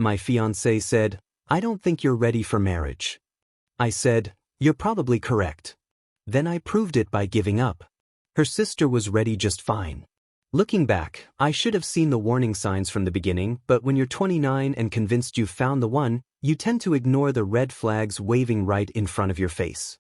My fiancée said, "I don't think you're ready for marriage." I said, "You're probably correct." Then I proved it by giving up. Her sister was ready just fine. Looking back, I should have seen the warning signs from the beginning, but when you're 29 and convinced you've found the one, you tend to ignore the red flags waving right in front of your face.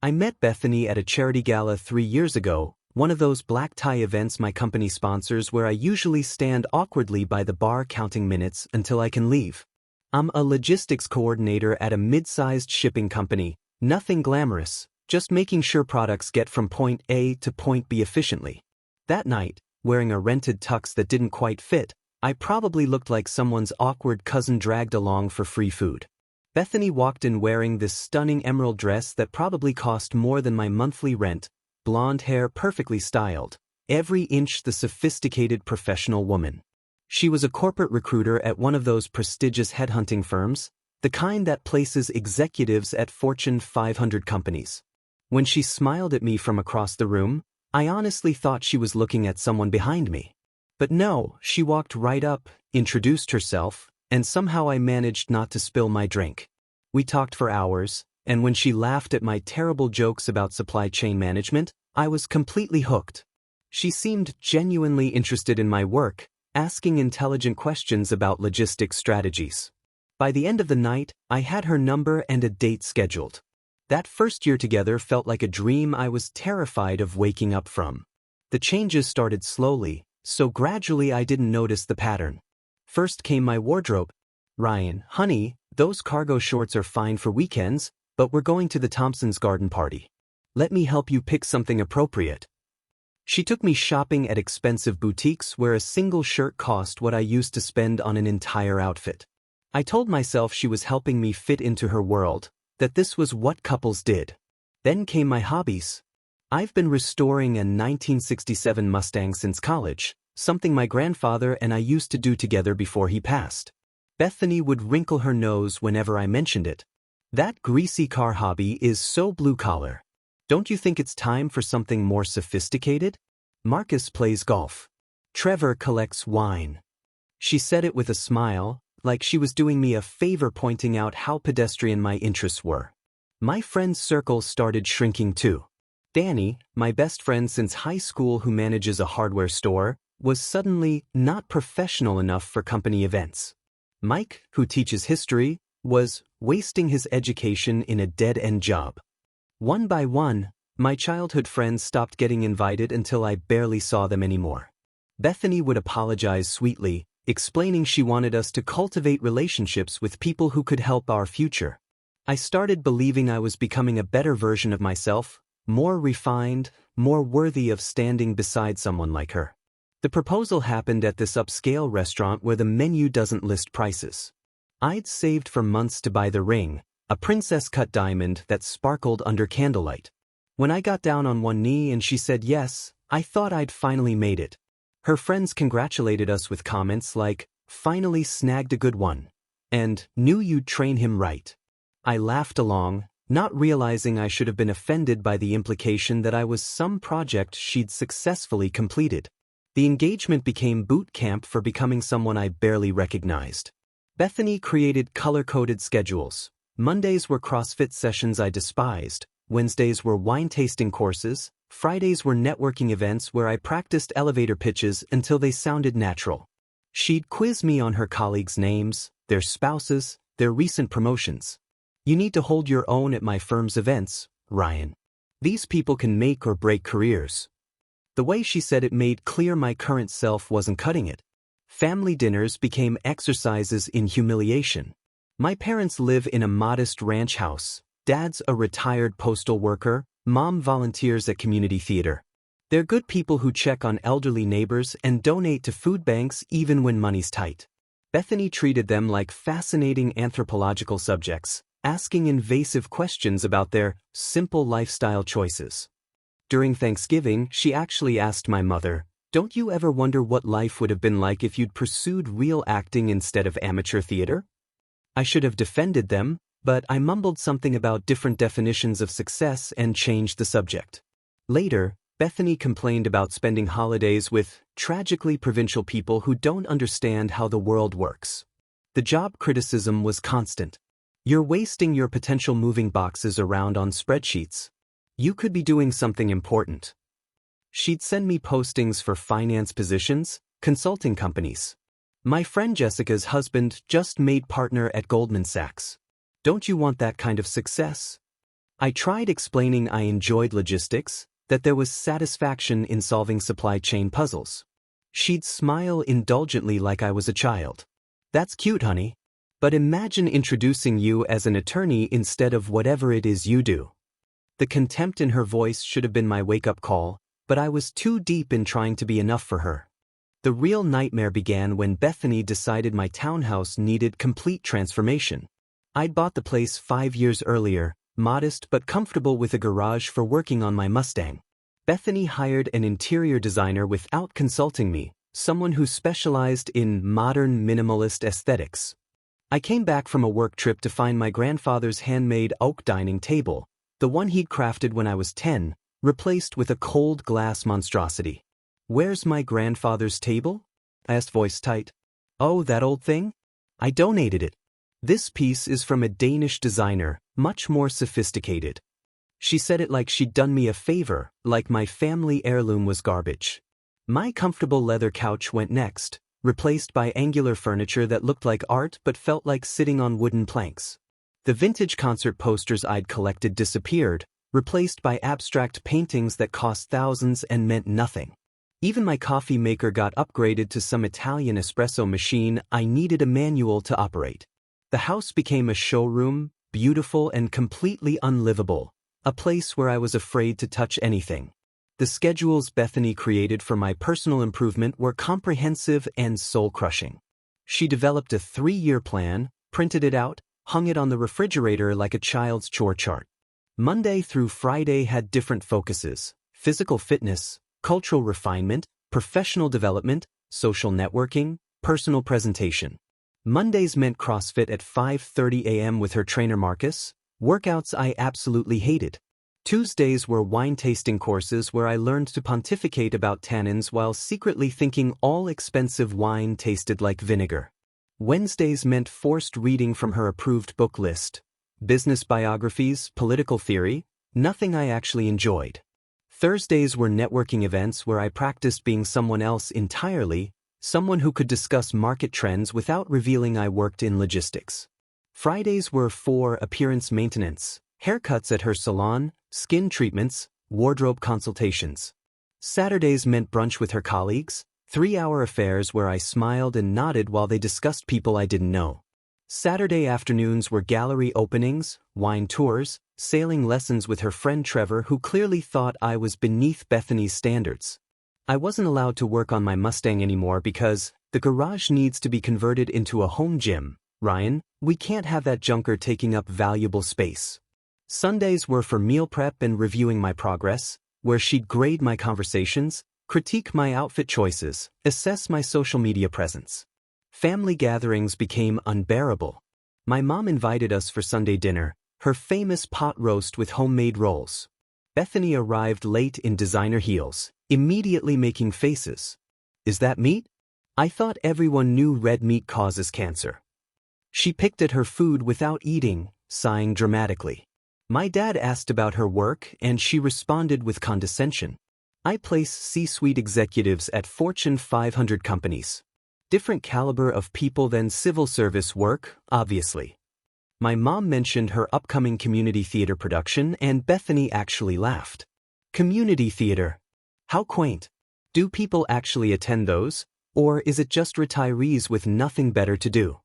I met Bethany at a charity gala 3 years ago, one of those black tie events my company sponsors where I usually stand awkwardly by the bar counting minutes until I can leave. I'm a logistics coordinator at a mid-sized shipping company, nothing glamorous, just making sure products get from point A to point B efficiently. That night, wearing a rented tux that didn't quite fit, I probably looked like someone's awkward cousin dragged along for free food. Bethany walked in wearing this stunning emerald dress that probably cost more than my monthly rent, blonde hair perfectly styled, every inch the sophisticated professional woman. She was a corporate recruiter at one of those prestigious headhunting firms, the kind that places executives at Fortune 500 companies. When she smiled at me from across the room, I honestly thought she was looking at someone behind me. But no, she walked right up, introduced herself, and somehow I managed not to spill my drink. We talked for hours, and when she laughed at my terrible jokes about supply chain management, I was completely hooked. She seemed genuinely interested in my work, asking intelligent questions about logistics strategies. By the end of the night, I had her number and a date scheduled. That first year together felt like a dream I was terrified of waking up from. The changes started slowly, so gradually I didn't notice the pattern. First came my wardrobe. "Ryan, honey, those cargo shorts are fine for weekends, but we're going to the Thompson's garden party. Let me help you pick something appropriate." She took me shopping at expensive boutiques where a single shirt cost what I used to spend on an entire outfit. I told myself she was helping me fit into her world, that this was what couples did. Then came my hobbies. I've been restoring a 1967 Mustang since college, something my grandfather and I used to do together before he passed. Bethany would wrinkle her nose whenever I mentioned it. "That greasy car hobby is so blue-collar. Don't you think it's time for something more sophisticated?" Marcus plays golf. Trevor collects wine. She said it with a smile, like she was doing me a favor pointing out how pedestrian my interests were. My friend's circle started shrinking too. Danny, my best friend since high school who manages a hardware store, was suddenly not professional enough for company events. Mike, who teaches history, was wasting his education in a dead-end job. One by one, my childhood friends stopped getting invited until I barely saw them anymore. Bethany would apologize sweetly, explaining she wanted us to cultivate relationships with people who could help our future. I started believing I was becoming a better version of myself, more refined, more worthy of standing beside someone like her. The proposal happened at this upscale restaurant where the menu doesn't list prices. I'd saved for months to buy the ring, a princess-cut diamond that sparkled under candlelight. When I got down on one knee and she said yes, I thought I'd finally made it. Her friends congratulated us with comments like, "Finally snagged a good one," and "Knew you'd train him right." I laughed along, not realizing I should have been offended by the implication that I was some project she'd successfully completed. The engagement became boot camp for becoming someone I barely recognized. Bethany created color-coded schedules. Mondays were CrossFit sessions I despised, Wednesdays were wine-tasting courses, Fridays were networking events where I practiced elevator pitches until they sounded natural. She'd quiz me on her colleagues' names, their spouses, their recent promotions. "You need to hold your own at my firm's events, Ryan. These people can make or break careers." The way she said it made clear my current self wasn't cutting it. Family dinners became exercises in humiliation. My parents live in a modest ranch house. Dad's a retired postal worker, Mom volunteers at community theater. They're good people who check on elderly neighbors and donate to food banks even when money's tight. Bethany treated them like fascinating anthropological subjects, asking invasive questions about their simple lifestyle choices. During Thanksgiving, she actually asked my mother, "Don't you ever wonder what life would have been like if you'd pursued real acting instead of amateur theater?" I should have defended them, but I mumbled something about different definitions of success and changed the subject. Later, Bethany complained about spending holidays with tragically provincial people who don't understand how the world works. The job criticism was constant. You're wasting your potential moving boxes around on spreadsheets. You could be doing something important. She'd send me postings for finance positions, consulting companies. My friend Jessica's husband just made partner at Goldman Sachs. Don't you want that kind of success? I tried explaining I enjoyed logistics, that there was satisfaction in solving supply chain puzzles. She'd smile indulgently like I was a child. That's cute, honey. But imagine introducing you as an attorney instead of whatever it is you do. The contempt in her voice should have been my wake-up call, but I was too deep in trying to be enough for her. The real nightmare began when Bethany decided my townhouse needed complete transformation. I'd bought the place 5 years earlier, modest but comfortable with a garage for working on my Mustang. Bethany hired an interior designer without consulting me, someone who specialized in modern minimalist aesthetics. I came back from a work trip to find my grandfather's handmade oak dining table, the one he'd crafted when I was 10, replaced with a cold glass monstrosity. "Where's my grandfather's table?" I asked, voice tight. "Oh, that old thing? I donated it. This piece is from a Danish designer, much more sophisticated." She said it like she'd done me a favor, like my family heirloom was garbage. My comfortable leather couch went next, replaced by angular furniture that looked like art but felt like sitting on wooden planks. The vintage concert posters I'd collected disappeared, replaced by abstract paintings that cost thousands and meant nothing. Even my coffee maker got upgraded to some Italian espresso machine I needed a manual to operate. The house became a showroom, beautiful and completely unlivable, a place where I was afraid to touch anything. The schedules Bethany created for my personal improvement were comprehensive and soul-crushing. She developed a 3-year plan, printed it out, hung it on the refrigerator like a child's chore chart. Monday through Friday had different focuses: physical fitness, cultural refinement, professional development, social networking, personal presentation. Mondays meant CrossFit at 5:30 a.m. with her trainer Marcus, workouts I absolutely hated. Tuesdays were wine tasting courses where I learned to pontificate about tannins while secretly thinking all expensive wine tasted like vinegar. Wednesdays meant forced reading from her approved book list. Business biographies, political theory, nothing I actually enjoyed. Thursdays were networking events where I practiced being someone else entirely, someone who could discuss market trends without revealing I worked in logistics. Fridays were for appearance maintenance, haircuts at her salon, skin treatments, wardrobe consultations. Saturdays meant brunch with her colleagues, 3-hour affairs where I smiled and nodded while they discussed people I didn't know. Saturday afternoons were gallery openings, wine tours, sailing lessons with her friend Trevor, who clearly thought I was beneath Bethany's standards. I wasn't allowed to work on my Mustang anymore because the garage needs to be converted into a home gym. Ryan, we can't have that junker taking up valuable space. Sundays were for meal prep and reviewing my progress, where she'd grade my conversations, critique my outfit choices, assess my social media presence. Family gatherings became unbearable. My mom invited us for Sunday dinner, her famous pot roast with homemade rolls. Bethany arrived late in designer heels, immediately making faces. "Is that meat? I thought everyone knew red meat causes cancer." She picked at her food without eating, sighing dramatically. My dad asked about her work and she responded with condescension. I place C-suite executives at Fortune 500 companies. Different caliber of people than civil service work, obviously. My mom mentioned her upcoming community theater production and Bethany actually laughed. Community theater. How quaint. Do people actually attend those, or is it just retirees with nothing better to do?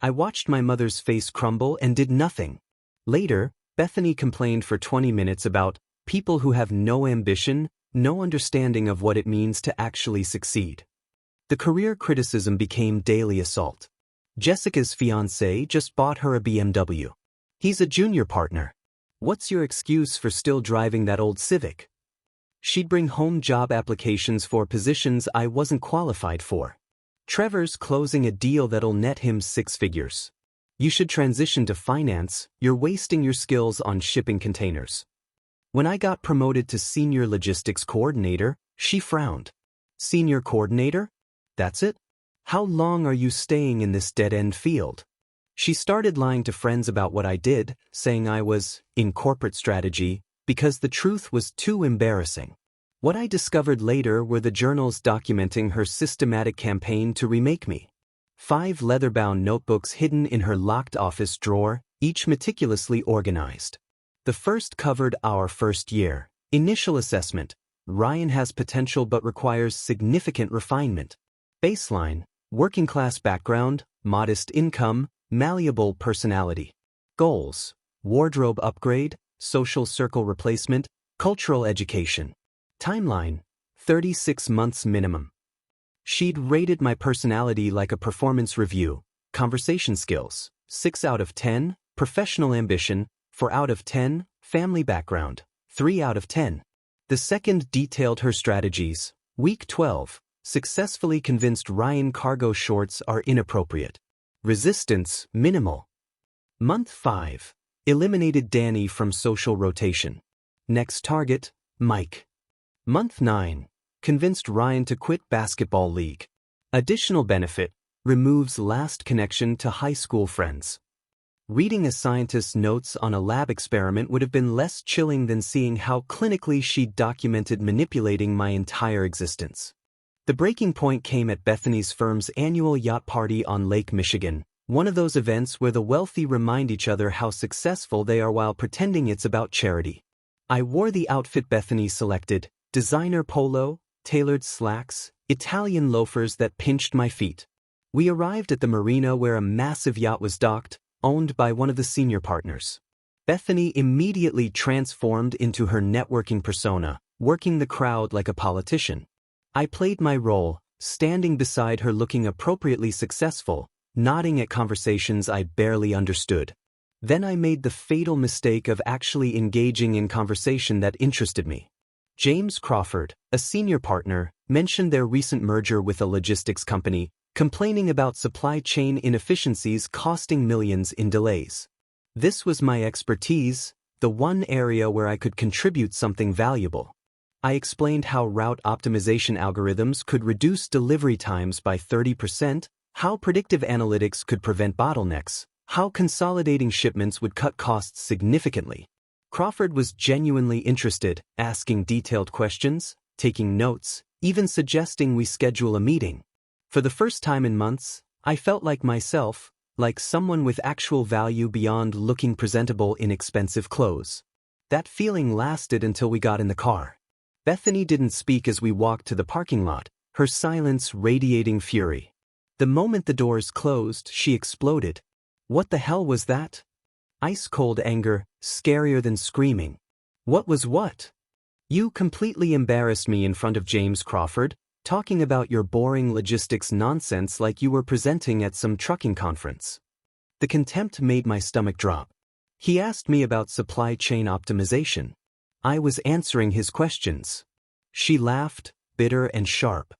I watched my mother's face crumble and did nothing. Later, Bethany complained for 20 minutes about people who have no ambition, no understanding of what it means to actually succeed. The career criticism became daily assault. Jessica's fiancé just bought her a BMW. He's a junior partner. What's your excuse for still driving that old Civic? She'd bring home job applications for positions I wasn't qualified for. Trevor's closing a deal that'll net him 6 figures. You should transition to finance, you're wasting your skills on shipping containers. When I got promoted to senior logistics coordinator, she frowned. Senior coordinator? That's it? How long are you staying in this dead-end field? She started lying to friends about what I did, saying I was in corporate strategy, because the truth was too embarrassing. What I discovered later were the journals documenting her systematic campaign to remake me. 5 leather-bound notebooks hidden in her locked office drawer, each meticulously organized. The first covered our first year. Initial assessment. Ryan has potential but requires significant refinement. Baseline. Working class background, modest income, malleable personality. Goals. Wardrobe upgrade, social circle replacement, cultural education. Timeline. 36 months minimum. She'd rated my personality like a performance review. Conversation skills, 6 out of 10, professional ambition, 4 out of 10, family background, 3 out of 10. The second detailed her strategies. Week 12, successfully convinced Ryan cargo shorts are inappropriate. Resistance, minimal. Month 5, eliminated Danny from social rotation. Next target, Mike. Month 9, convinced Ryan to quit basketball league. Additional benefit, removes last connection to high school friends. Reading a scientist's notes on a lab experiment would have been less chilling than seeing how clinically she documented manipulating my entire existence. The breaking point came at Bethany's firm's annual yacht party on Lake Michigan, one of those events where the wealthy remind each other how successful they are while pretending it's about charity. I wore the outfit Bethany selected, designer polo, tailored slacks, Italian loafers that pinched my feet. We arrived at the marina where a massive yacht was docked, owned by one of the senior partners. Bethany immediately transformed into her networking persona, working the crowd like a politician. I played my role, standing beside her looking appropriately successful, nodding at conversations I barely understood. Then I made the fatal mistake of actually engaging in conversation that interested me. James Crawford, a senior partner, mentioned their recent merger with a logistics company, complaining about supply chain inefficiencies costing millions in delays. This was my expertise, the one area where I could contribute something valuable. I explained how route optimization algorithms could reduce delivery times by 30%, how predictive analytics could prevent bottlenecks, how consolidating shipments would cut costs significantly. Crawford was genuinely interested, asking detailed questions, taking notes, even suggesting we schedule a meeting. For the first time in months, I felt like myself, like someone with actual value beyond looking presentable in expensive clothes. That feeling lasted until we got in the car. Bethany didn't speak as we walked to the parking lot, her silence radiating fury. The moment the doors closed, she exploded. What the hell was that? Ice-cold anger, scarier than screaming. What was what? You completely embarrassed me in front of James Crawford, talking about your boring logistics nonsense like you were presenting at some trucking conference. The contempt made my stomach drop. He asked me about supply chain optimization. I was answering his questions. She laughed, bitter and sharp.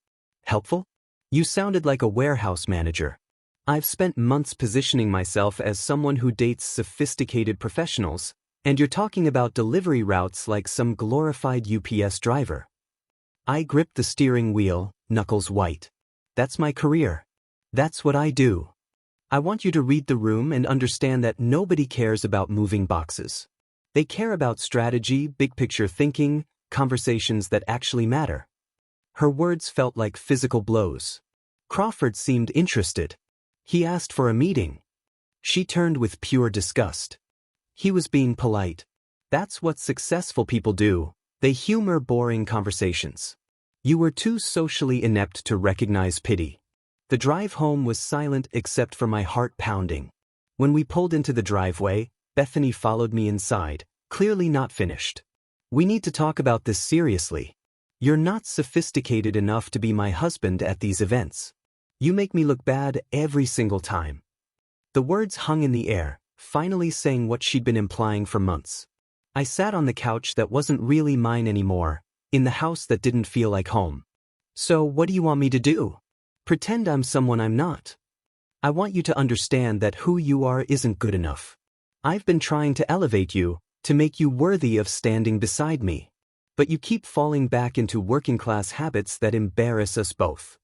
Helpful? You sounded like a warehouse manager. I've spent months positioning myself as someone who dates sophisticated professionals, and you're talking about delivery routes like some glorified UPS driver. I gripped the steering wheel, knuckles white. That's my career. That's what I do. I want you to read the room and understand that nobody cares about moving boxes. They care about strategy, big-picture thinking, conversations that actually matter. Her words felt like physical blows. Crawford seemed interested. He asked for a meeting. She turned with pure disgust. He was being polite. That's what successful people do. They humor boring conversations. You were too socially inept to recognize pity. The drive home was silent except for my heart pounding. When we pulled into the driveway, Bethany followed me inside, clearly not finished. We need to talk about this seriously. You're not sophisticated enough to be my husband at these events. You make me look bad every single time. The words hung in the air, finally saying what she'd been implying for months. I sat on the couch that wasn't really mine anymore, in the house that didn't feel like home. So what do you want me to do? Pretend I'm someone I'm not. I want you to understand that who you are isn't good enough. I've been trying to elevate you, to make you worthy of standing beside me. But you keep falling back into working class habits that embarrass us both.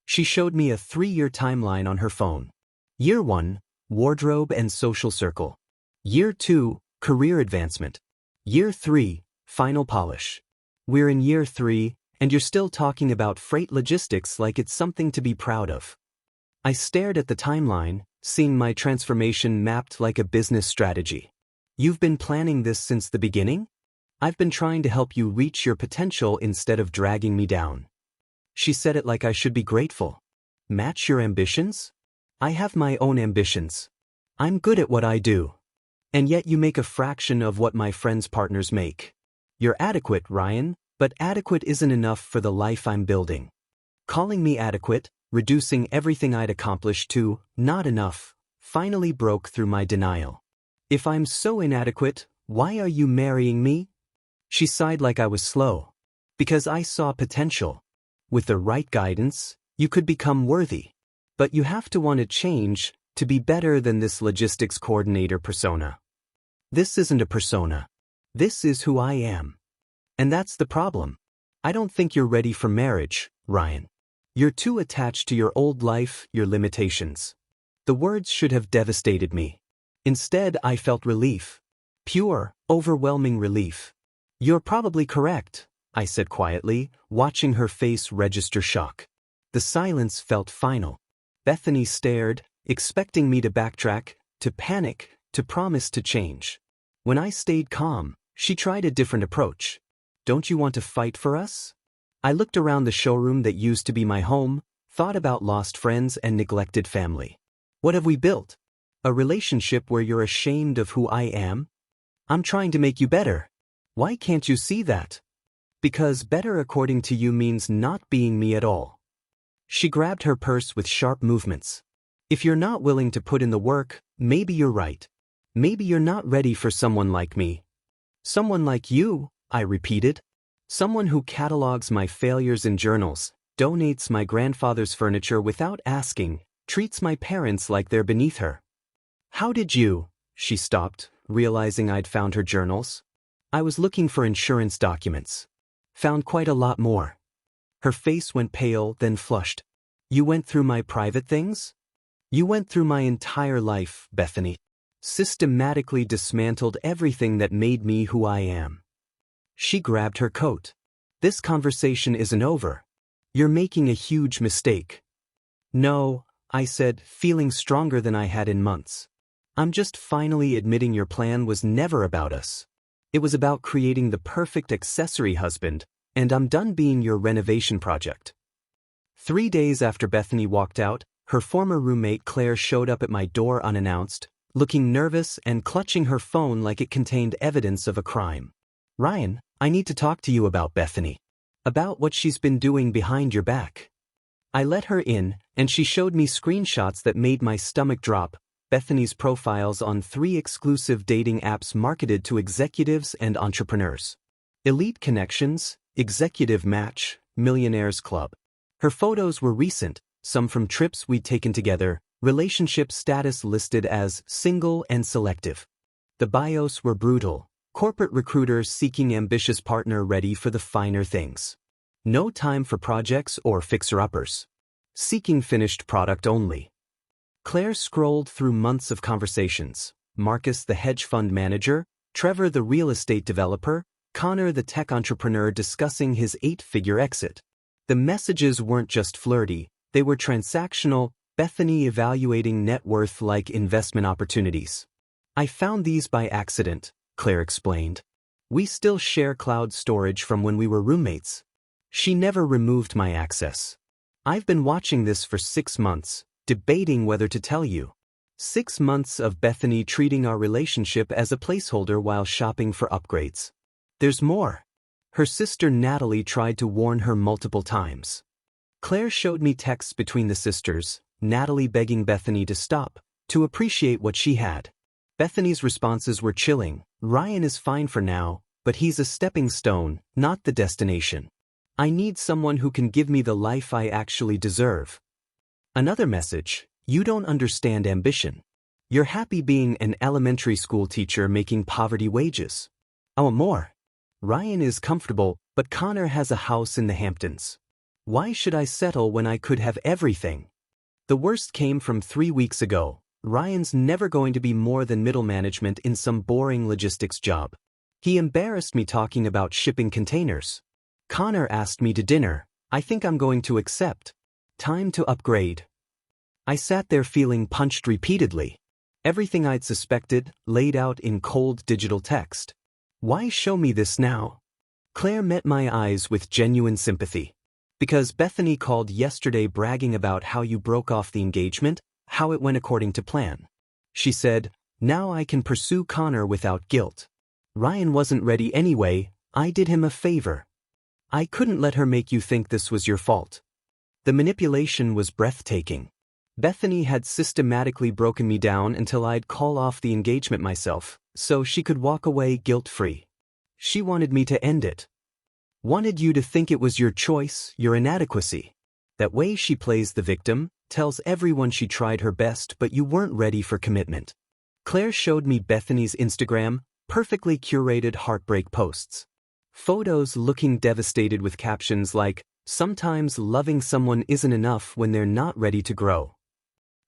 She showed me a 3-year timeline on her phone. Year 1, wardrobe and social circle. Year 2, career advancement. Year 3, final polish. We're in year 3, and you're still talking about freight logistics like it's something to be proud of. I stared at the timeline, seeing my transformation mapped like a business strategy. You've been planning this since the beginning? I've been trying to help you reach your potential instead of dragging me down. She said it like I should be grateful. Match your ambitions? I have my own ambitions. I'm good at what I do. And yet you make a fraction of what my friends' partners make. You're adequate, Ryan, but adequate isn't enough for the life I'm building. Calling me adequate, reducing everything I'd accomplished to not enough, finally broke through my denial. If I'm so inadequate, why are you marrying me? She sighed like I was slow. Because I saw potential. With the right guidance, you could become worthy. But you have to want to change to be better than this logistics coordinator persona. This isn't a persona. This is who I am. And that's the problem. I don't think you're ready for marriage, Ryan. You're too attached to your old life, your limitations. The words should have devastated me. Instead, I felt relief. Pure, overwhelming relief. You're probably correct, I said quietly, watching her face register shock. The silence felt final. Bethany stared, expecting me to backtrack, to panic, to promise to change. When I stayed calm, she tried a different approach. Don't you want to fight for us? I looked around the showroom that used to be my home, thought about lost friends and neglected family. What have we built? A relationship where you're ashamed of who I am? I'm trying to make you better. Why can't you see that? Because better according to you means not being me at all. She grabbed her purse with sharp movements. If you're not willing to put in the work, maybe you're right. Maybe you're not ready for someone like me. Someone like you, I repeated. Someone who catalogs my failures in journals, donates my grandfather's furniture without asking, treats my parents like they're beneath her. How did you? She stopped, realizing I'd found her journals. I was looking for insurance documents. Found quite a lot more. Her face went pale, then flushed. You went through my private things? You went through my entire life, Bethany. Systematically dismantled everything that made me who I am. She grabbed her coat. This conversation isn't over. You're making a huge mistake. No, I said, feeling stronger than I had in months. I'm just finally admitting your plan was never about us. It was about creating the perfect accessory husband, and I'm done being your renovation project. 3 days after Bethany walked out, her former roommate Claire showed up at my door unannounced, looking nervous and clutching her phone like it contained evidence of a crime. Ryan, I need to talk to you about Bethany. About what she's been doing behind your back. I let her in, and she showed me screenshots that made my stomach drop. Bethany's profiles on 3 exclusive dating apps marketed to executives and entrepreneurs. Elite Connections, Executive Match, Millionaires Club. Her photos were recent, some from trips we'd taken together, relationship status listed as single and selective. The bios were brutal. Corporate recruiter seeking ambitious partner ready for the finer things. No time for projects or fixer-uppers. Seeking finished product only. Claire scrolled through months of conversations. Marcus the hedge fund manager, Trevor the real estate developer, Connor the tech entrepreneur discussing his 8-figure exit. The messages weren't just flirty, they were transactional, Bethany evaluating net worth like investment opportunities. I found these by accident, Claire explained. We still share cloud storage from when we were roommates. She never removed my access. I've been watching this for 6 months, debating whether to tell you. 6 months of Bethany treating our relationship as a placeholder while shopping for upgrades. There's more. Her sister Natalie tried to warn her multiple times. Claire showed me texts between the sisters, Natalie begging Bethany to stop, to appreciate what she had. Bethany's responses were chilling. Ryan is fine for now, but he's a stepping stone, not the destination. I need someone who can give me the life I actually deserve. Another message, you don't understand ambition. You're happy being an elementary school teacher making poverty wages. I want more. Ryan is comfortable, but Connor has a house in the Hamptons. Why should I settle when I could have everything? The worst came from 3 weeks ago. Ryan's never going to be more than middle management in some boring logistics job. He embarrassed me talking about shipping containers. Connor asked me to dinner. I think I'm going to accept. Time to upgrade. I sat there feeling punched repeatedly. Everything I'd suspected, laid out in cold digital text. Why show me this now? Claire met my eyes with genuine sympathy. Because Bethany called yesterday bragging about how you broke off the engagement, how it went according to plan. She said, now I can pursue Connor without guilt. Ryan wasn't ready anyway, I did him a favor. I couldn't let her make you think this was your fault. The manipulation was breathtaking. Bethany had systematically broken me down until I'd call off the engagement myself, so she could walk away guilt-free. She wanted me to end it. Wanted you to think it was your choice, your inadequacy. That way she plays the victim, tells everyone she tried her best but you weren't ready for commitment. Claire showed me Bethany's Instagram, perfectly curated heartbreak posts. Photos looking devastated with captions like, sometimes loving someone isn't enough when they're not ready to grow.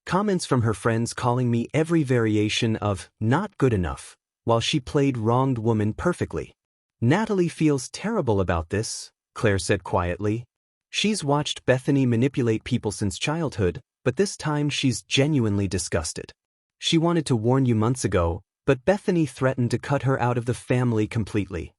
Comments from her friends calling me every variation of not good enough, while she played wronged woman perfectly. Natalie feels terrible about this, Claire said quietly. She's watched Bethany manipulate people since childhood, but this time she's genuinely disgusted. She wanted to warn you months ago, but Bethany threatened to cut her out of the family completely.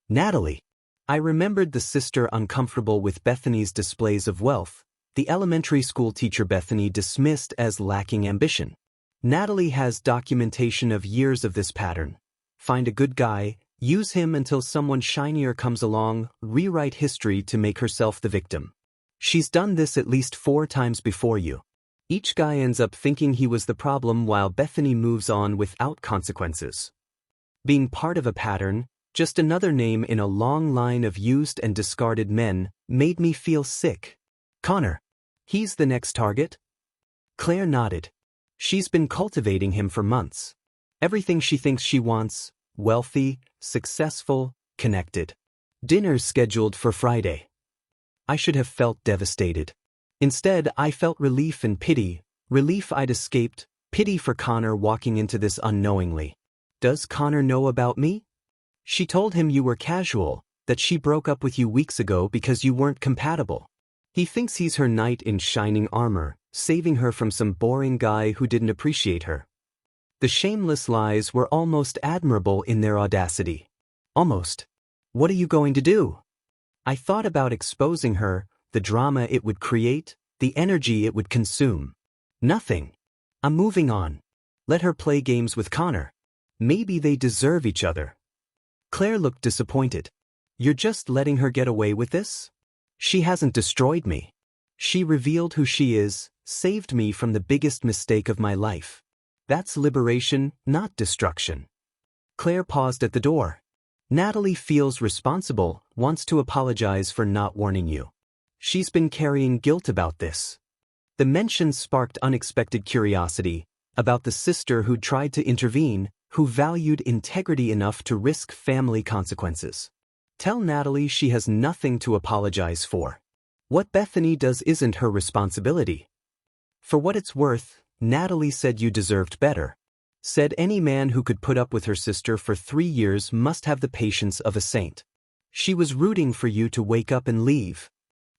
Natalie. I remembered the sister uncomfortable with Bethany's displays of wealth, the elementary school teacher Bethany dismissed as lacking ambition. Natalie has documentation of years of this pattern. Find a good guy, use him until someone shinier comes along, rewrite history to make herself the victim. She's done this at least 4 times before you. Each guy ends up thinking he was the problem while Bethany moves on without consequences. Being part of a pattern, just another name in a long line of used and discarded men, made me feel sick. Connor. He's the next target? Claire nodded. She's been cultivating him for months. Everything she thinks she wants, wealthy, successful, connected. Dinner's scheduled for Friday. I should have felt devastated. Instead, I felt relief and pity, relief I'd escaped, pity for Connor walking into this unknowingly. Does Connor know about me? She told him you were casual, that she broke up with you weeks ago because you weren't compatible. He thinks he's her knight in shining armor, saving her from some boring guy who didn't appreciate her. The shameless lies were almost admirable in their audacity. Almost. What are you going to do? I thought about exposing her, the drama it would create, the energy it would consume. Nothing. I'm moving on. Let her play games with Connor. Maybe they deserve each other. Claire looked disappointed. You're just letting her get away with this? She hasn't destroyed me. She revealed who she is, saved me from the biggest mistake of my life. That's liberation, not destruction. Claire paused at the door. Natalie feels responsible, wants to apologize for not warning you. She's been carrying guilt about this. The mention sparked unexpected curiosity about the sister who'd tried to intervene, who valued integrity enough to risk family consequences. Tell Natalie she has nothing to apologize for. What Bethany does isn't her responsibility. For what it's worth, Natalie said you deserved better. Said any man who could put up with her sister for 3 years must have the patience of a saint. She was rooting for you to wake up and leave.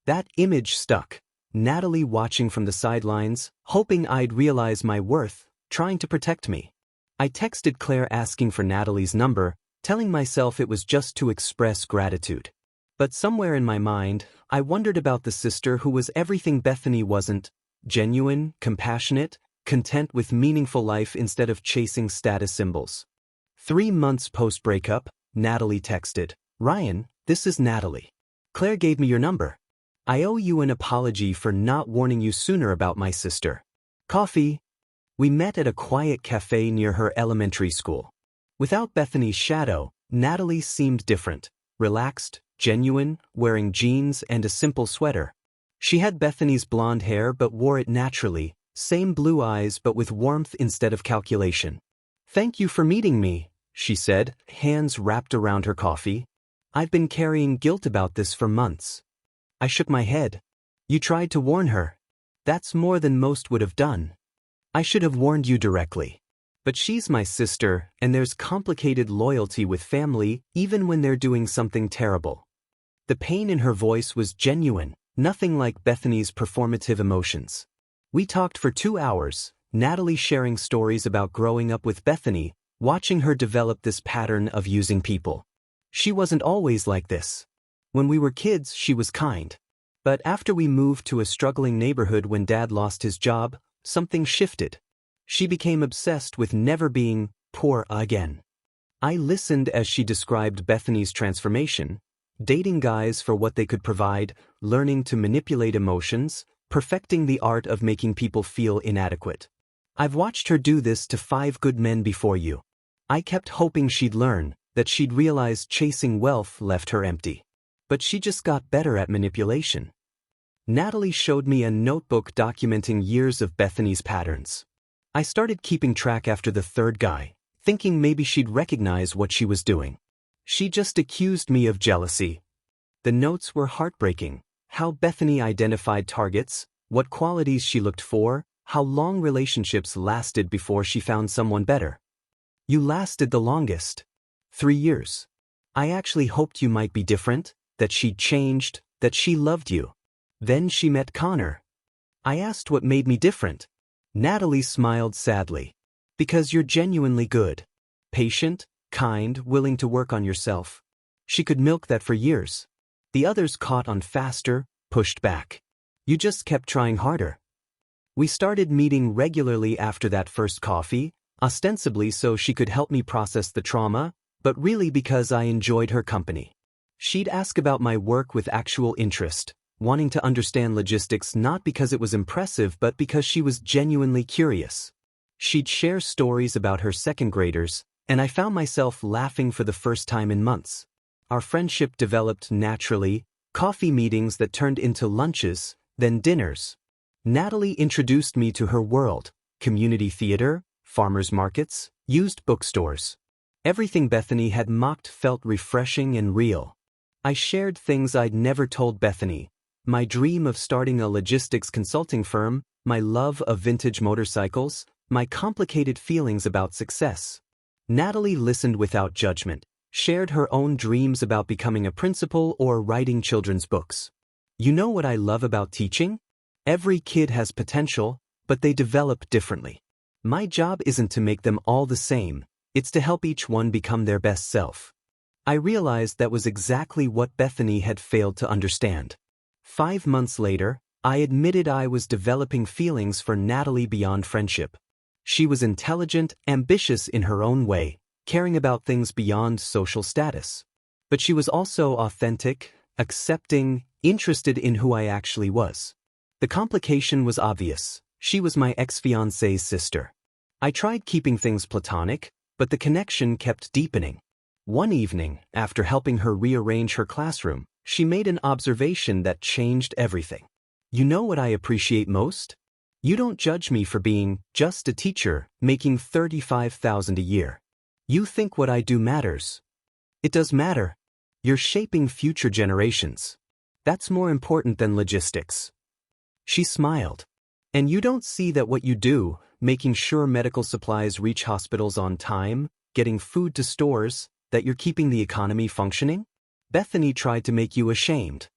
That image stuck. Natalie watching from the sidelines, hoping I'd realize my worth, trying to protect me. I texted Claire asking for Natalie's number, telling myself it was just to express gratitude. But somewhere in my mind, I wondered about the sister who was everything Bethany wasn't, genuine, compassionate, content with meaningful life instead of chasing status symbols. 3 months post-breakup, Natalie texted, Ryan, this is Natalie. Claire gave me your number. I owe you an apology for not warning you sooner about my sister. Coffee. We met at a quiet cafe near her elementary school. Without Bethany's shadow, Natalie seemed different, relaxed, genuine, wearing jeans and a simple sweater. She had Bethany's blonde hair but wore it naturally, same blue eyes but with warmth instead of calculation. Thank you for meeting me, she said, hands wrapped around her coffee. I've been carrying guilt about this for months. I shook my head. You tried to warn her. That's more than most would have done. I should have warned you directly. But she's my sister, and there's complicated loyalty with family even when they're doing something terrible. The pain in her voice was genuine, nothing like Bethany's performative emotions. We talked for 2 hours, Natalie sharing stories about growing up with Bethany, watching her develop this pattern of using people. She wasn't always like this. When we were kids, she was kind. But after we moved to a struggling neighborhood when Dad lost his job, something shifted. She became obsessed with never being poor again. I listened as she described Bethany's transformation, dating guys for what they could provide, learning to manipulate emotions, perfecting the art of making people feel inadequate. I've watched her do this to 5 good men before you. I kept hoping she'd learn, that she'd realize chasing wealth left her empty. But she just got better at manipulation. Natalie showed me a notebook documenting years of Bethany's patterns. I started keeping track after the 3rd guy, thinking maybe she'd recognize what she was doing. She just accused me of jealousy. The notes were heartbreaking. How Bethany identified targets, what qualities she looked for, how long relationships lasted before she found someone better. You lasted the longest. 3 years. I actually hoped you might be different, that she'd changed, that she loved you. Then she met Connor. I asked what made me different. Natalie smiled sadly. Because you're genuinely good. Patient, kind, willing to work on yourself. She could milk that for years. The others caught on faster, pushed back. You just kept trying harder. We started meeting regularly after that first coffee, ostensibly so she could help me process the trauma, but really because I enjoyed her company. She'd ask about my work with actual interest, wanting to understand logistics not because it was impressive but because she was genuinely curious. She'd share stories about her second graders, and I found myself laughing for the first time in months. Our friendship developed naturally, coffee meetings that turned into lunches, then dinners. Natalie introduced me to her world: community theater, farmers markets, used bookstores. Everything Bethany had mocked felt refreshing and real. I shared things I'd never told Bethany: my dream of starting a logistics consulting firm, my love of vintage motorcycles, my complicated feelings about success. Natalie listened without judgment, shared her own dreams about becoming a principal or writing children's books. You know what I love about teaching? Every kid has potential, but they develop differently. My job isn't to make them all the same, it's to help each one become their best self. I realized that was exactly what Bethany had failed to understand. 5 months later, I admitted I was developing feelings for Natalie beyond friendship. She was intelligent, ambitious in her own way, caring about things beyond social status. But she was also authentic, accepting, interested in who I actually was. The complication was obvious. She was my ex-fiancée's sister. I tried keeping things platonic, but the connection kept deepening. One evening, after helping her rearrange her classroom, she made an observation that changed everything. You know what I appreciate most? You don't judge me for being just a teacher making $35,000 a year. You think what I do matters. It does matter. You're shaping future generations. That's more important than logistics. She smiled. And you don't see that what you do, making sure medical supplies reach hospitals on time, getting food to stores, that you're keeping the economy functioning? Bethany tried to make you ashamed.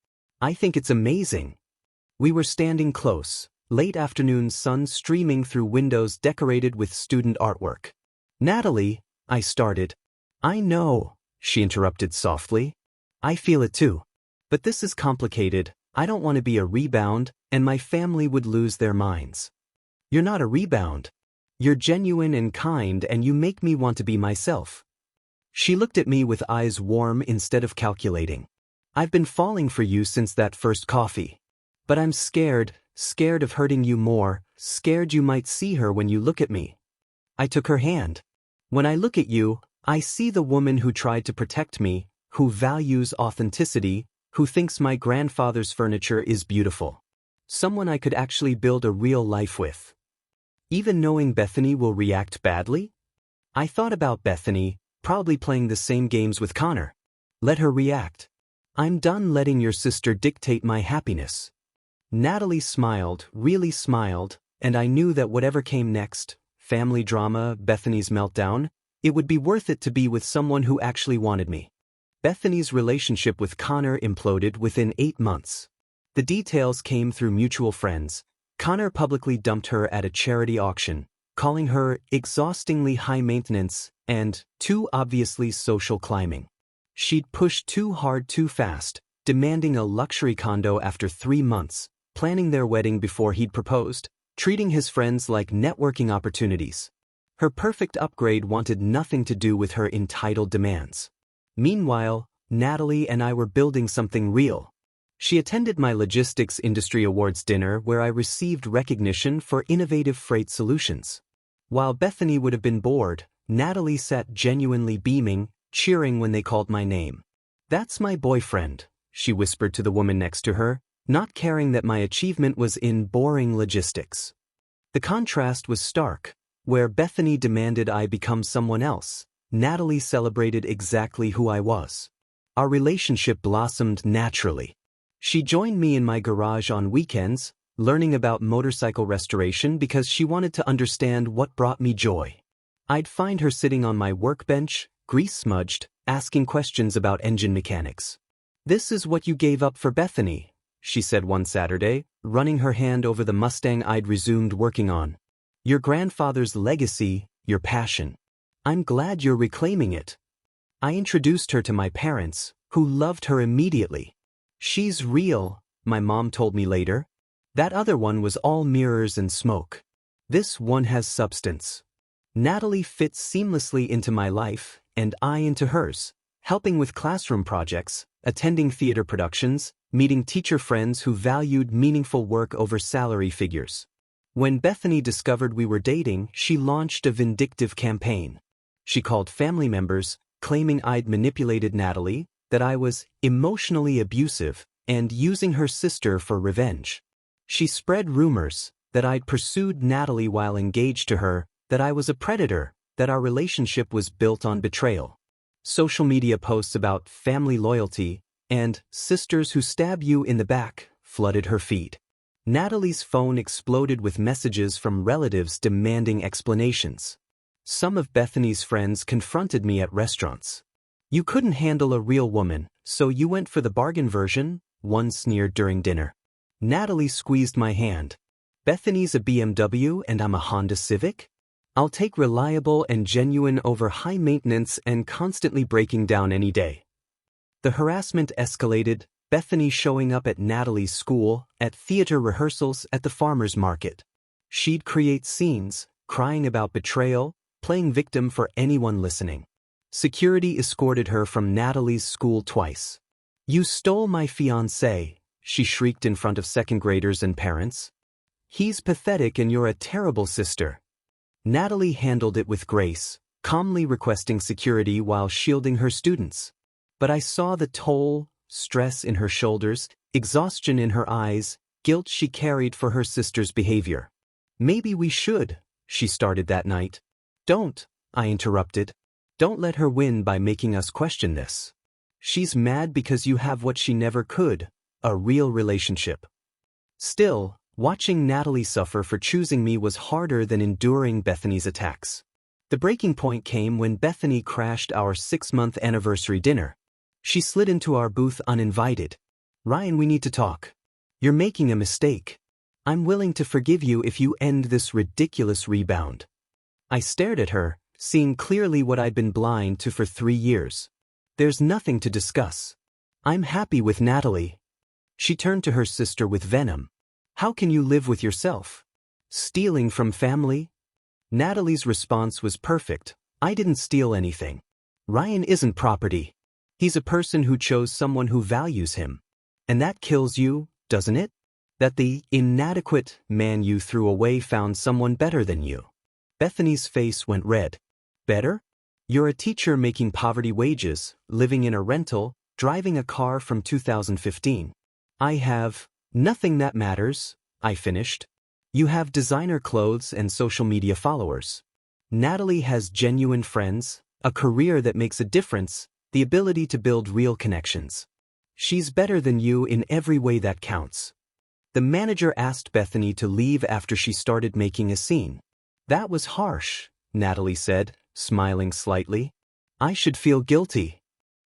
I think it's amazing. We were standing close, late afternoon sun streaming through windows decorated with student artwork. Natalie, I started. I know, she interrupted softly. I feel it too. But this is complicated. I don't want to be a rebound, and my family would lose their minds. You're not a rebound. You're genuine and kind, and you make me want to be myself. She looked at me with eyes warm instead of calculating. I've been falling for you since that first coffee. But I'm scared of hurting you more, scared you might see her when you look at me. I took her hand. When I look at you, I see the woman who tried to protect me, who values authenticity, who thinks my grandfather's furniture is beautiful. Someone I could actually build a real life with. Even knowing Bethany will react badly? I thought about Bethany, probably playing the same games with Connor. Let her react. I'm done letting your sister dictate my happiness. Natalie smiled, really smiled, and I knew that whatever came next, family drama, Bethany's meltdown, it would be worth it to be with someone who actually wanted me. Bethany's relationship with Connor imploded within 8 months. The details came through mutual friends. Connor publicly dumped her at a charity auction, calling her exhaustingly high maintenance and too obviously social climbing. She'd pushed too hard too fast, demanding a luxury condo after 3 months, planning their wedding before he'd proposed, treating his friends like networking opportunities. Her perfect upgrade wanted nothing to do with her entitled demands. Meanwhile, Natalie and I were building something real. She attended my logistics industry awards dinner where I received recognition for innovative freight solutions. While Bethany would have been bored, Natalie sat genuinely beaming, cheering when they called my name. "That's my boyfriend," she whispered to the woman next to her, not caring that my achievement was in boring logistics. The contrast was stark. Where Bethany demanded I become someone else, Natalie celebrated exactly who I was. Our relationship blossomed naturally. She joined me in my garage on weekends, learning about motorcycle restoration because she wanted to understand what brought me joy. I'd find her sitting on my workbench, grease-smudged, asking questions about engine mechanics. "This is what you gave up for Bethany," she said one Saturday, running her hand over the Mustang I'd resumed working on. "Your grandfather's legacy, your passion. I'm glad you're reclaiming it." I introduced her to my parents, who loved her immediately. "She's real," my mom told me later. "That other one was all mirrors and smoke. This one has substance." Natalie fits seamlessly into my life, and I into hers, helping with classroom projects, attending theater productions, meeting teacher friends who valued meaningful work over salary figures. When Bethany discovered we were dating, she launched a vindictive campaign. She called family members, claiming I'd manipulated Natalie, that I was emotionally abusive, and using her sister for revenge. She spread rumors that I'd pursued Natalie while engaged to her, that I was a predator, that our relationship was built on betrayal. Social media posts about family loyalty and sisters who stab you in the back flooded her feed. Natalie's phone exploded with messages from relatives demanding explanations. Some of Bethany's friends confronted me at restaurants. "You couldn't handle a real woman, so you went for the bargain version," one sneered during dinner. Natalie squeezed my hand. "Bethany's a BMW and I'm a Honda Civic? I'll take reliable and genuine over high maintenance and constantly breaking down any day." The harassment escalated, Bethany showing up at Natalie's school, at theater rehearsals, at the farmer's market. She'd create scenes, crying about betrayal, playing victim for anyone listening. Security escorted her from Natalie's school twice. "You stole my fiancé," she shrieked in front of second graders and parents. "He's pathetic and you're a terrible sister." Natalie handled it with grace, calmly requesting security while shielding her students. But I saw the toll, stress in her shoulders, exhaustion in her eyes, guilt she carried for her sister's behavior. "Maybe we should," she started that night. "Don't," I interrupted. "Don't let her win by making us question this. She's mad because you have what she never could, a real relationship." Still, watching Natalie suffer for choosing me was harder than enduring Bethany's attacks. The breaking point came when Bethany crashed our 6-month anniversary dinner. She slid into our booth uninvited. "Ryan, we need to talk. You're making a mistake. I'm willing to forgive you if you end this ridiculous rebound." I stared at her, seeing clearly what I'd been blind to for 3 years. "There's nothing to discuss. I'm happy with Natalie." She turned to her sister with venom. "How can you live with yourself? Stealing from family?" Natalie's response was perfect. "I didn't steal anything. Ryan isn't property. He's a person who chose someone who values him. And that kills you, doesn't it? That the inadequate man you threw away found someone better than you." Bethany's face went red. "Better? You're a teacher making poverty wages, living in a rental, driving a car from 2015. I have nothing that matters," I finished. "You have designer clothes and social media followers. Natalie has genuine friends, a career that makes a difference, the ability to build real connections. She's better than you in every way that counts." The manager asked Bethany to leave after she started making a scene. That was harsh, Natalie said, smiling slightly. I should feel guilty.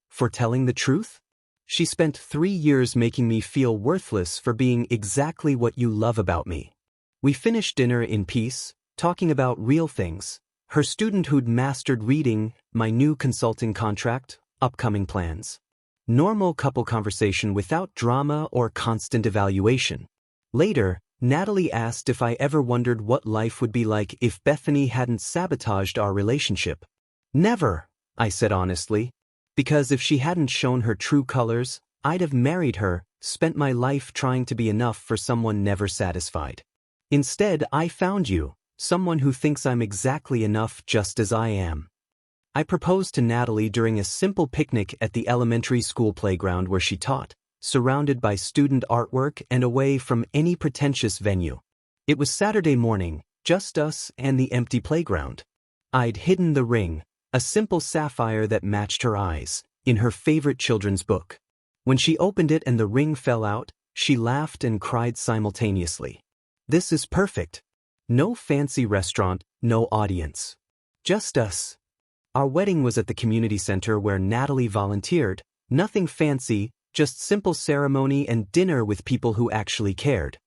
For telling the truth? She spent 3 years making me feel worthless for being exactly what you love about me. We finished dinner in peace, talking about real things. Her student who'd mastered reading, my new consulting contract, upcoming plans. Normal couple conversation without drama or constant evaluation. Later, Natalie asked if I ever wondered what life would be like if Bethany hadn't sabotaged our relationship. Never, I said honestly. Because if she hadn't shown her true colors, I'd have married her, spent my life trying to be enough for someone never satisfied. Instead, I found you, someone who thinks I'm exactly enough just as I am. I proposed to Natalie during a simple picnic at the elementary school playground where she taught, surrounded by student artwork and away from any pretentious venue. It was Saturday morning, just us and the empty playground. I'd hidden the ring, a simple sapphire that matched her eyes, in her favorite children's book. When she opened it and the ring fell out, she laughed and cried simultaneously. This is perfect. No fancy restaurant, no audience. Just us. Our wedding was at the community center where Natalie volunteered, nothing fancy, just simple ceremony and dinner with people who actually cared.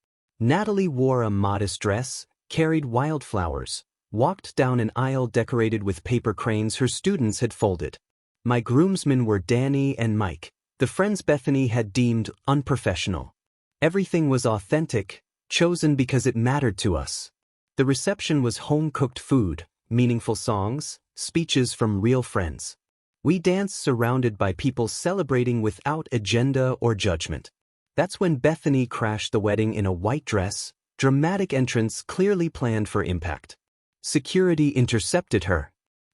Natalie wore a modest dress, carried wildflowers, walked down an aisle decorated with paper cranes her students had folded. My groomsmen were Danny and Mike, the friends Bethany had deemed unprofessional. Everything was authentic, chosen because it mattered to us. The reception was home-cooked food, meaningful songs, speeches from real friends. We danced surrounded by people celebrating without agenda or judgment. That's when Bethany crashed the wedding in a white dress, dramatic entrance clearly planned for impact. Security intercepted her.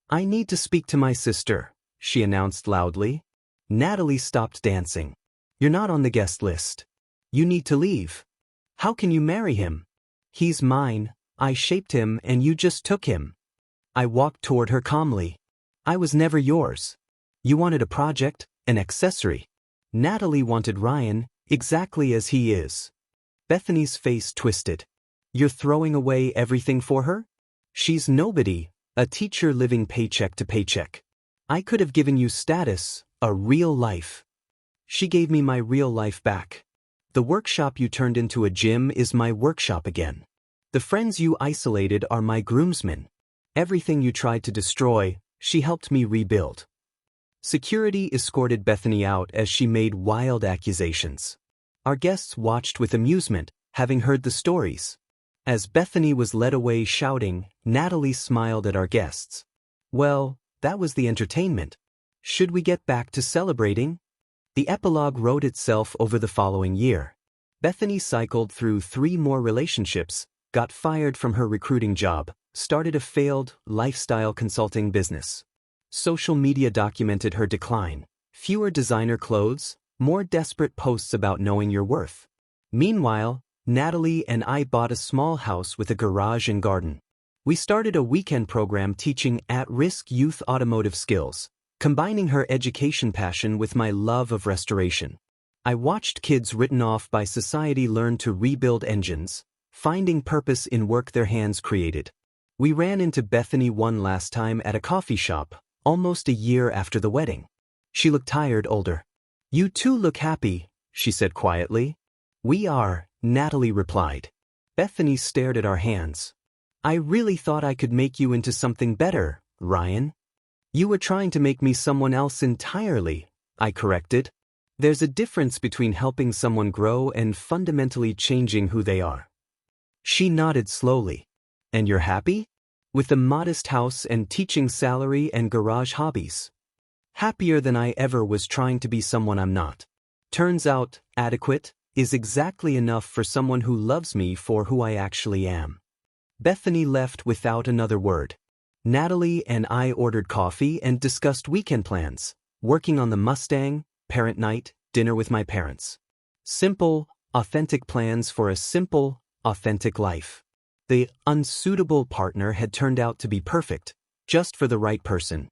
I need to speak to my sister, she announced loudly. Natalie stopped dancing. You're not on the guest list. You need to leave. How can you marry him? He's mine, I shaped him and you just took him. I walked toward her calmly. I was never yours. You wanted a project, an accessory. Natalie wanted Ryan, exactly as he is. Bethany's face twisted. You're throwing away everything for her? She's nobody, a teacher living paycheck to paycheck. I could have given you status, a real life. She gave me my real life back. The workshop you turned into a gym is my workshop again. The friends you isolated are my groomsmen. Everything you tried to destroy, she helped me rebuild. Security escorted Bethany out as she made wild accusations. Our guests watched with amusement, having heard the stories. As Bethany was led away shouting, Natalie smiled at our guests. Well, that was the entertainment. Should we get back to celebrating? The epilogue wrote itself over the following year. Bethany cycled through 3 more relationships, got fired from her recruiting job, started a failed lifestyle consulting business. Social media documented her decline. Fewer designer clothes, more desperate posts about knowing your worth. Meanwhile, Natalie and I bought a small house with a garage and garden. We started a weekend program teaching at-risk youth automotive skills, combining her education passion with my love of restoration. I watched kids written off by society learn to rebuild engines, finding purpose in work their hands created. We ran into Bethany one last time at a coffee shop, almost a year after the wedding. She looked tired, older. You two look happy, she said quietly. We are, Natalie replied. Bethany stared at our hands. I really thought I could make you into something better, Ryan. You were trying to make me someone else entirely, I corrected. There's a difference between helping someone grow and fundamentally changing who they are. She nodded slowly. And you're happy? With a modest house and teaching salary and garage hobbies. Happier than I ever was trying to be someone I'm not. Turns out, adequate is exactly enough for someone who loves me for who I actually am. Bethany left without another word. Natalie and I ordered coffee and discussed weekend plans, working on the Mustang, parent night, dinner with my parents. Simple, authentic plans for a simple, authentic life. The unsuitable partner had turned out to be perfect, just for the right person.